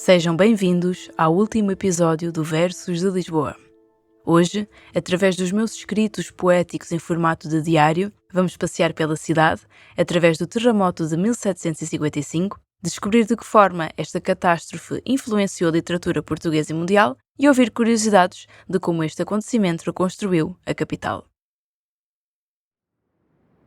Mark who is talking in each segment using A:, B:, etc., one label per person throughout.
A: Sejam bem-vindos ao último episódio do Versos de Lisboa. Hoje, através dos meus escritos poéticos em formato de diário, vamos passear pela cidade, através do terremoto de 1755, descobrir de que forma esta catástrofe influenciou a literatura portuguesa e mundial e ouvir curiosidades de como este acontecimento reconstruiu a capital.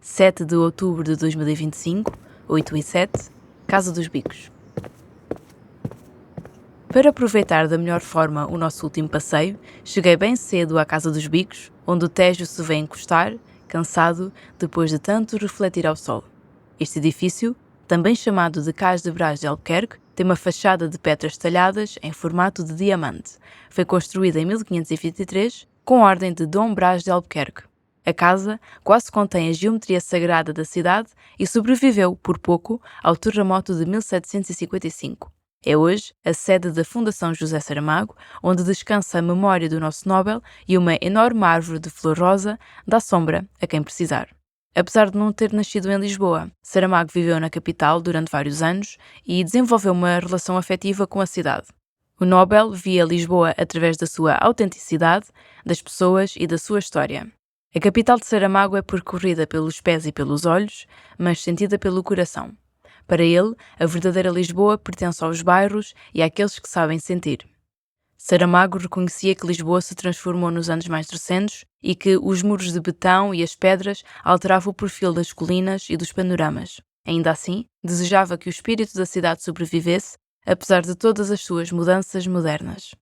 A: 7 de outubro de 2025, 8h07, Casa dos Bicos. Para aproveitar da melhor forma o nosso último passeio, cheguei bem cedo à Casa dos Bicos, onde o Tejo se vem encostar, cansado, depois de tanto refletir ao sol. Este edifício, também chamado de Cais de Brás de Albuquerque, tem uma fachada de pedras talhadas em formato de diamante. Foi construída em 1523, com ordem de Dom Brás de Albuquerque. A casa quase contém a geometria sagrada da cidade e sobreviveu, por pouco, ao terremoto de 1755. É hoje a sede da Fundação José Saramago, onde descansa a memória do nosso Nobel e uma enorme árvore de flor rosa dá sombra a quem precisar. Apesar de não ter nascido em Lisboa, Saramago viveu na capital durante vários anos e desenvolveu uma relação afetiva com a cidade. O Nobel via Lisboa através da sua autenticidade, das pessoas e da sua história. A capital de Saramago é percorrida pelos pés e pelos olhos, mas sentida pelo coração. Para ele, a verdadeira Lisboa pertence aos bairros e àqueles que sabem sentir. Saramago reconhecia que Lisboa se transformou nos anos mais recentes e que os muros de betão e as pedras alteravam o perfil das colinas e dos panoramas. Ainda assim, desejava que o espírito da cidade sobrevivesse, apesar de todas as suas mudanças modernas.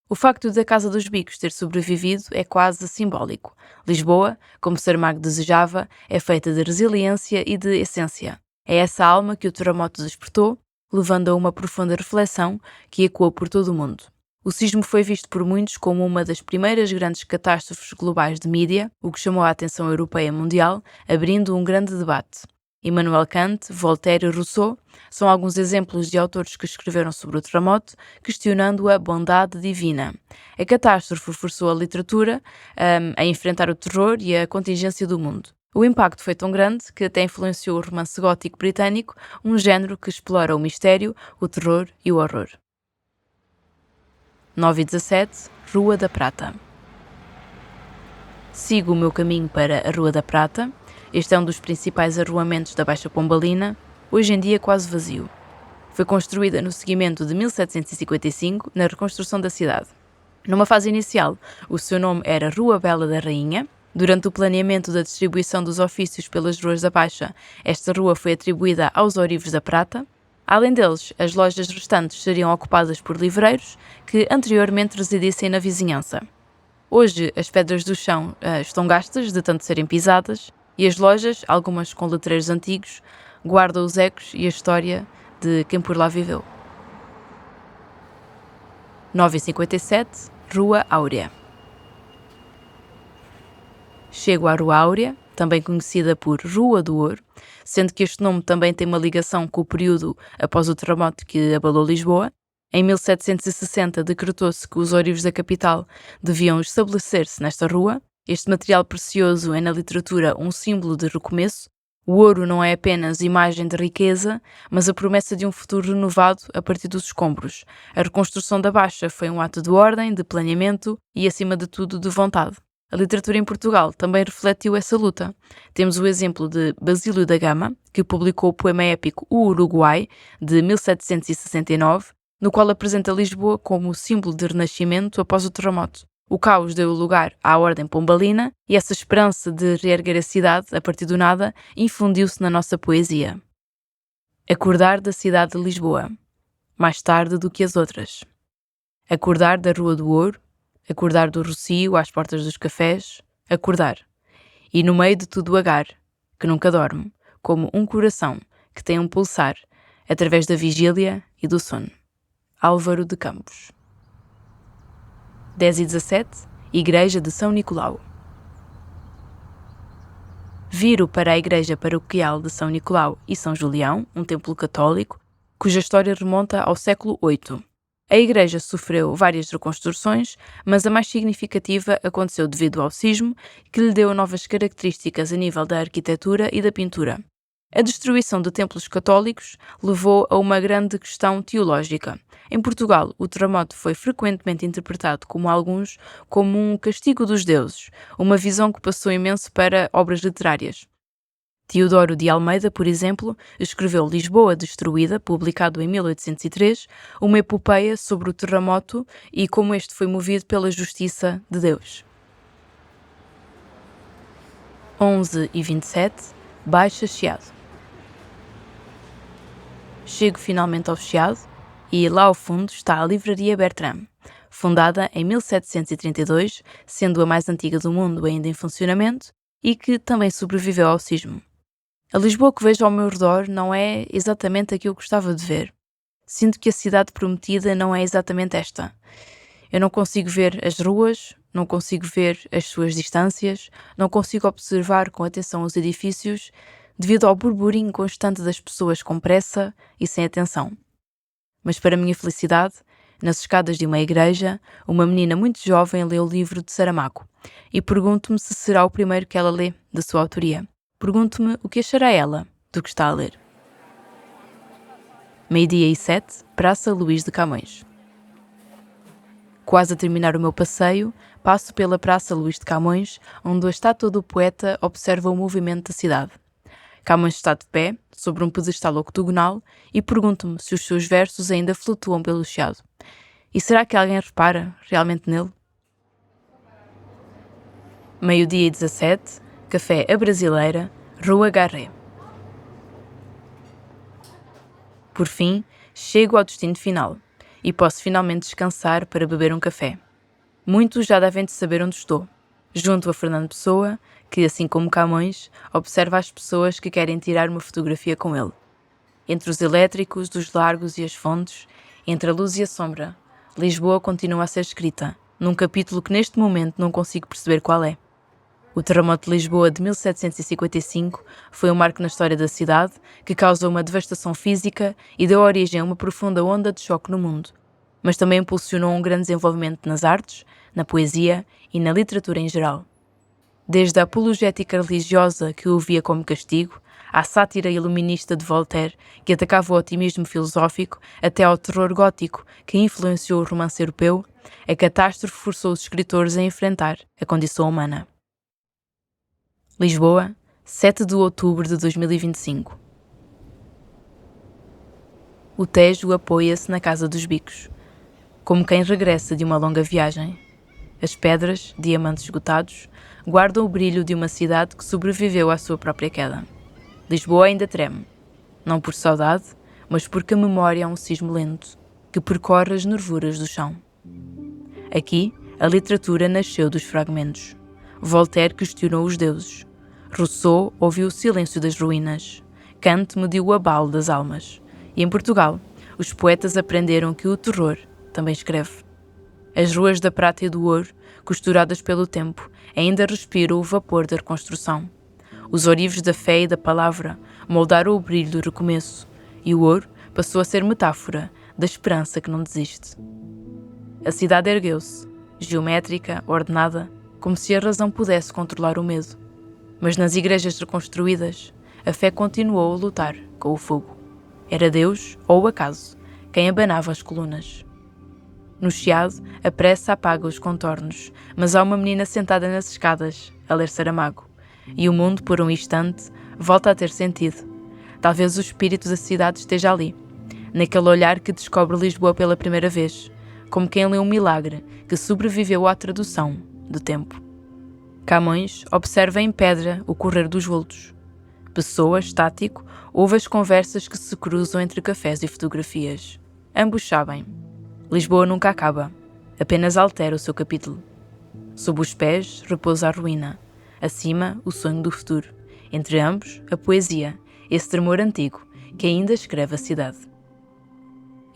A: O facto da Casa dos Bicos ter sobrevivido é quase simbólico. Lisboa, como Saramago desejava, é feita de resiliência e de essência. É essa alma que o terremoto despertou, levando a uma profunda reflexão que ecoou por todo o mundo. O sismo foi visto por muitos como uma das primeiras grandes catástrofes globais de mídia, o que chamou a atenção europeia e mundial, abrindo um grande debate. Immanuel Kant, Voltaire e Rousseau são alguns exemplos de autores que escreveram sobre o terremoto, questionando a bondade divina. A catástrofe forçou a literatura a enfrentar o terror e a contingência do mundo. O impacto foi tão grande que até influenciou o romance gótico britânico, um género que explora o mistério, o terror e o horror. 9h17, Rua da Prata. Sigo o meu caminho para a Rua da Prata. Este é um dos principais arruamentos da Baixa Pombalina, hoje em dia quase vazio. Foi construída no seguimento de 1755, na reconstrução da cidade. Numa fase inicial, o seu nome era Rua Bela da Rainha. Durante o planeamento da distribuição dos ofícios pelas ruas da Baixa, esta rua foi atribuída aos ourivos da prata. Além deles, as lojas restantes seriam ocupadas por livreiros que anteriormente residissem na vizinhança. Hoje, as pedras do chão estão gastas de tanto serem pisadas e as lojas, algumas com letreiros antigos, guardam os ecos e a história de quem por lá viveu. 9h57, Rua Áurea. Chego à Rua Áurea, também conhecida por Rua do Ouro, sendo que este nome também tem uma ligação com o período após o terremoto que abalou Lisboa. Em 1760 decretou-se que os ourivos da capital deviam estabelecer-se nesta rua. Este material precioso é na literatura um símbolo de recomeço. O ouro não é apenas imagem de riqueza, mas a promessa de um futuro renovado a partir dos escombros. A reconstrução da Baixa foi um ato de ordem, de planeamento e, acima de tudo, de vontade. A literatura em Portugal também refletiu essa luta. Temos o exemplo de Basílio da Gama, que publicou o poema épico O Uruguai, de 1769, no qual apresenta Lisboa como o símbolo de renascimento após o terremoto. O caos deu lugar à Ordem Pombalina e essa esperança de reerguer a cidade a partir do nada infundiu-se na nossa poesia. Acordar da cidade de Lisboa, mais tarde do que as outras. Acordar da Rua do Ouro, acordar do rocio às portas dos cafés, acordar. E no meio de tudo o agar, que nunca dorme, como um coração que tem um pulsar, através da vigília e do sono. Álvaro de Campos. 10h17, Igreja de São Nicolau. Viro para a Igreja Paroquial de São Nicolau e São Julião, um templo católico, cuja história remonta ao século VIII. A igreja sofreu várias reconstruções, mas a mais significativa aconteceu devido ao sismo, que lhe deu novas características a nível da arquitetura e da pintura. A destruição de templos católicos levou a uma grande questão teológica. Em Portugal, o terremoto foi frequentemente interpretado como um castigo dos deuses, uma visão que passou imenso para obras literárias. Teodoro de Almeida, por exemplo, escreveu Lisboa Destruída, publicado em 1803, uma epopeia sobre o terremoto e como este foi movido pela justiça de Deus. 11h27, Baixa Chiado. Chego finalmente ao Chiado e lá ao fundo está a Livraria Bertrand, fundada em 1732, sendo a mais antiga do mundo ainda em funcionamento e que também sobreviveu ao sismo. A Lisboa que vejo ao meu redor não é exatamente a que eu gostava de ver. Sinto que a cidade prometida não é exatamente esta. Eu não consigo ver as ruas, não consigo ver as suas distâncias, não consigo observar com atenção os edifícios devido ao burburinho constante das pessoas com pressa e sem atenção. Mas para minha felicidade, nas escadas de uma igreja, uma menina muito jovem lê o livro de Saramago e pergunto-me se será o primeiro que ela lê, de sua autoria. Pergunto-me o que achará ela do que está a ler. 12h07, Praça Luís de Camões. Quase a terminar o meu passeio, passo pela Praça Luís de Camões, onde a estátua do poeta observa o movimento da cidade. Camões está de pé, sobre um pedestal octogonal, e pergunto-me se os seus versos ainda flutuam pelo chiado. E será que alguém repara realmente nele? 12h17, Café A Brasileira, Rua Garré. Por fim, chego ao destino final e posso finalmente descansar para beber um café. Muitos já devem de saber onde estou, junto a Fernando Pessoa, que, assim como Camões, observa as pessoas que querem tirar uma fotografia com ele. Entre os elétricos, dos largos e as fontes, entre a luz e a sombra, Lisboa continua a ser escrita, num capítulo que neste momento não consigo perceber qual é. O terremoto de Lisboa de 1755 foi um marco na história da cidade que causou uma devastação física e deu origem a uma profunda onda de choque no mundo, mas também impulsionou um grande desenvolvimento nas artes, na poesia e na literatura em geral. Desde a apologética religiosa que o via como castigo, à sátira iluminista de Voltaire, que atacava o otimismo filosófico, até ao terror gótico que influenciou o romance europeu, a catástrofe forçou os escritores a enfrentar a condição humana. Lisboa, 7 de outubro de 2025. O Tejo apoia-se na Casa dos Bicos, como quem regressa de uma longa viagem. As pedras, diamantes esgotados, guardam o brilho de uma cidade que sobreviveu à sua própria queda. Lisboa ainda treme, não por saudade, mas porque a memória é um sismo lento, que percorre as nervuras do chão. Aqui, a literatura nasceu dos fragmentos. Voltaire questionou os deuses. Rousseau ouviu o silêncio das ruínas. Kant mediu o abalo das almas. E em Portugal, os poetas aprenderam que o terror também escreve. As ruas da prata e do ouro, costuradas pelo tempo, ainda respiram o vapor da reconstrução. Os ourivos da fé e da palavra moldaram o brilho do recomeço, e o ouro passou a ser metáfora da esperança que não desiste. A cidade ergueu-se, geométrica, ordenada, como se a razão pudesse controlar o medo. Mas nas igrejas reconstruídas, a fé continuou a lutar com o fogo. Era Deus, ou o acaso, quem abanava as colunas. No chiado, a pressa apaga os contornos, mas há uma menina sentada nas escadas, a ler Saramago, e o mundo, por um instante, volta a ter sentido. Talvez o espírito da cidade esteja ali, naquele olhar que descobre Lisboa pela primeira vez, como quem lê um milagre que sobreviveu à tradução do tempo. Camões observa em pedra o correr dos vultos. Pessoa, estático, ouve as conversas que se cruzam entre cafés e fotografias. Ambos sabem. Lisboa nunca acaba, apenas altera o seu capítulo. Sob os pés repousa a ruína, acima o sonho do futuro. Entre ambos, a poesia, esse tremor antigo que ainda escreve a cidade.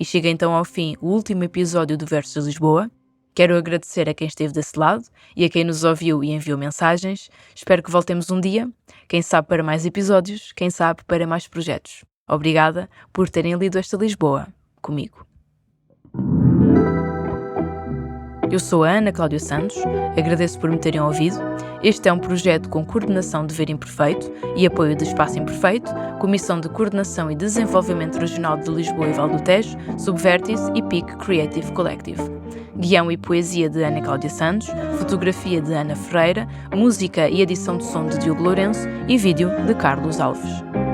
A: E chega então ao fim o último episódio do Versos de Lisboa. Quero agradecer a quem esteve desse lado e a quem nos ouviu e enviou mensagens. Espero que voltemos um dia, quem sabe para mais episódios, quem sabe para mais projetos. Obrigada por terem lido esta Lisboa comigo. Eu sou a Ana Cláudia Santos, agradeço por me terem ouvido. Este é um projeto com coordenação de Ver Imperfeito e apoio de Espaço Imperfeito, Comissão de Coordenação e Desenvolvimento Regional de Lisboa e Val do Tejo, Subvertis e PIC Creative Collective. Guião e poesia de Ana Cláudia Santos, fotografia de Ana Ferreira, música e edição de som de Diogo Lourenço e vídeo de Carlos Alves.